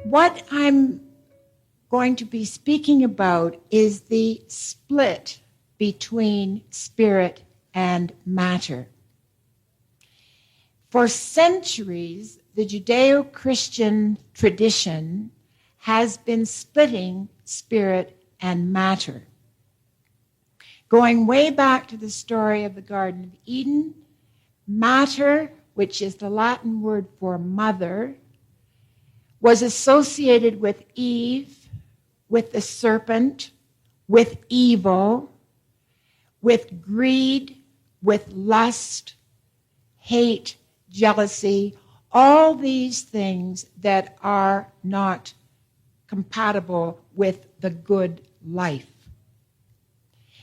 What I'm going to be speaking about is the split between spirit and matter. For centuries, the Judeo-Christian tradition has been splitting spirit and matter. Going way back to the story of the Garden of Eden, matter, which is the Latin word for mother, was associated with Eve, with the serpent, with evil, with greed, with lust, hate, jealousy, all these things that are not compatible with the good life.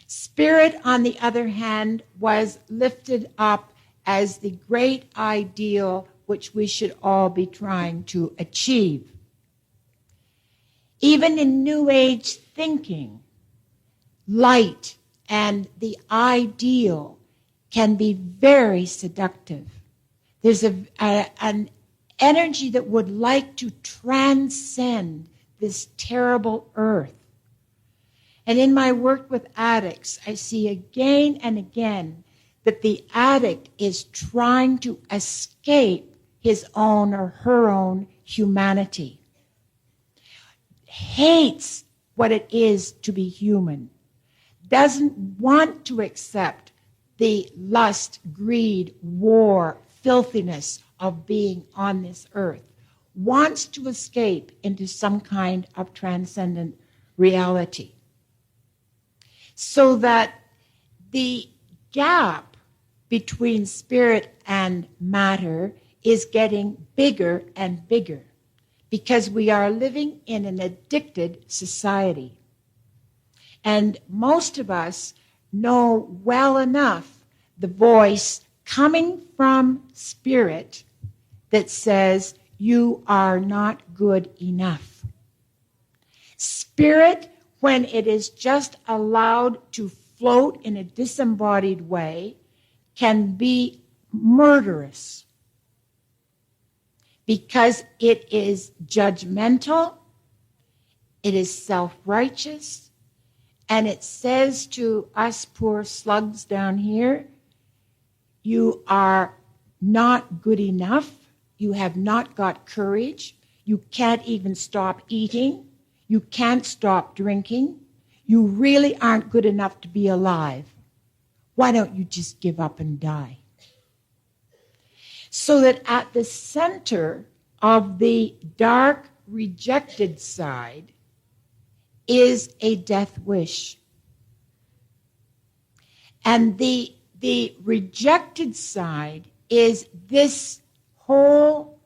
Spirit, on the other hand, was lifted up as the great ideal which we should all be trying to achieve. Even in New Age thinking, light and the ideal can be very seductive. There's an energy that would like to transcend this terrible earth. And in my work with addicts, I see again and again that the addict is trying to escape his own or her own humanity. Hates what it is to be human. Doesn't want to accept the lust, greed, war, filthiness of being on this earth. Wants to escape into some kind of transcendent reality. So that the gap between spirit and matter is getting bigger and bigger because we are living in an addicted society. And most of us know well enough the voice coming from spirit that says, you are not good enough. Spirit, when it is just allowed to float in a disembodied way, can be murderous because it is judgmental, it is self-righteous, and it says to us poor slugs down here, you are not good enough, you have not got courage, you can't even stop eating, you can't stop drinking, you really aren't good enough to be alive. Why don't you just give up and die? So that at the center of the dark, rejected side is a death wish. And the rejected side is this whole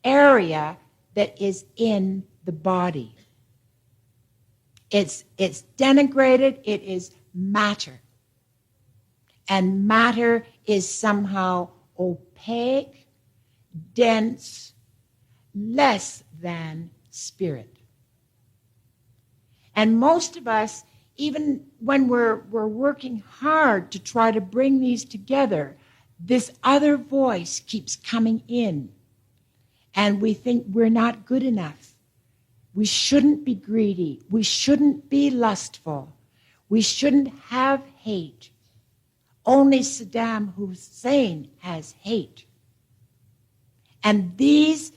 area that is in the body. It's denigrated, it is matter. And matter is somehow opaque, dense, less than spirit. And most of us, even when we're working hard to try to bring these together, this other voice keeps coming in. And we think we're not good enough. We shouldn't be greedy. We shouldn't be lustful. We shouldn't have hate. Only Saddam Hussein has hate. And these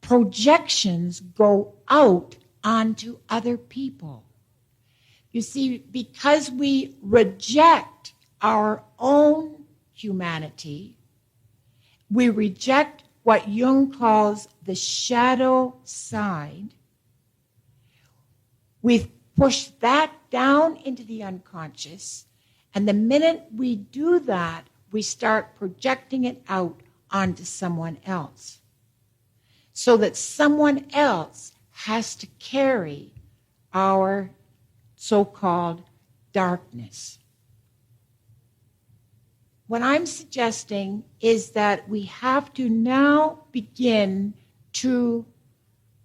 projections go out onto other people. You see, because we reject our own humanity, we reject what Jung calls the shadow side. We push that down into the unconscious, and the minute we do that, we start projecting it out onto someone else. So that someone else has to carry our so-called darkness. What I'm suggesting is that we have to now begin to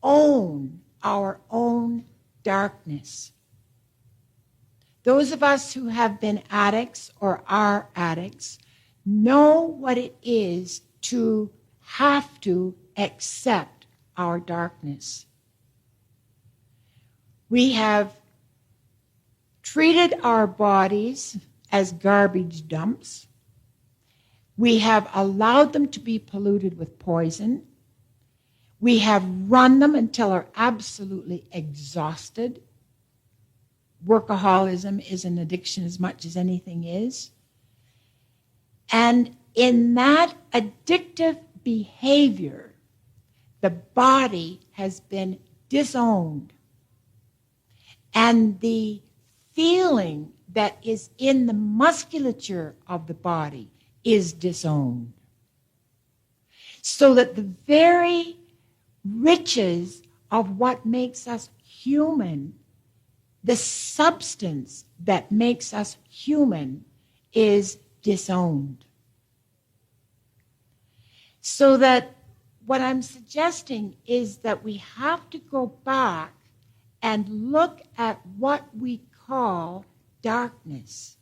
own our own darkness. Those of us who have been addicts or are addicts know what it is to have to accept our darkness. We have treated our bodies as garbage dumps. We have allowed them to be polluted with poison. We have run them until they're absolutely exhausted. Workaholism is an addiction as much as anything is. And in that addictive behavior, the body has been disowned. And the feeling that is in the musculature of the body is disowned. So that the very riches of what makes us human, the substance that makes us human, is disowned. So that what I'm suggesting is that we have to go back and look at what we call darkness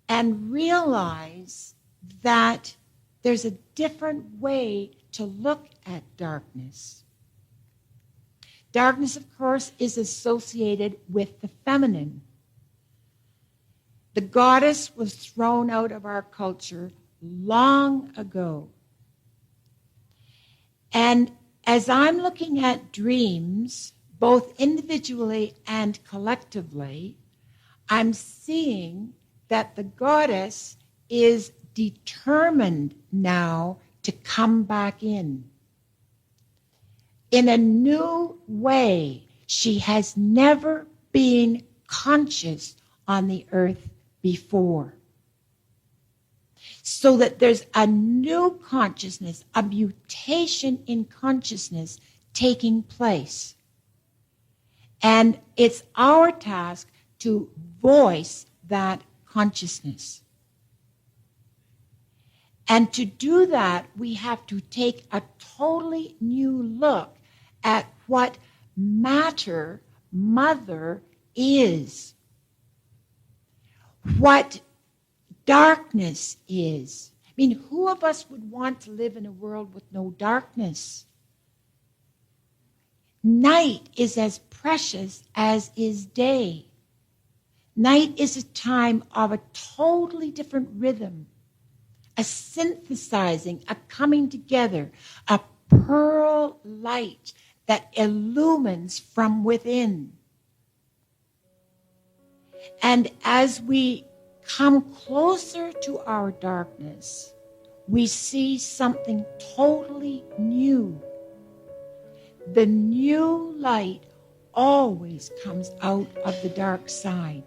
and realize that there's a different way to look at darkness. Darkness, of course, is associated with the feminine. The goddess was thrown out of our culture long ago. And as I'm looking at dreams, both individually and collectively, I'm seeing that the goddess is determined now to come back in a new way. She has never been conscious on the earth before. So that there's a new consciousness, a mutation in consciousness taking place. And it's our task to voice that consciousness. And to do that, we have to take a totally new look at what matter, mother, is. What darkness is. I mean, who of us would want to live in a world with no darkness? Night is as precious as is day. Night is a time of a totally different rhythm, a synthesizing, a coming together, a pearl light that illumines from within. And as we come closer to our darkness, we see something totally new. The new light always comes out of the dark side.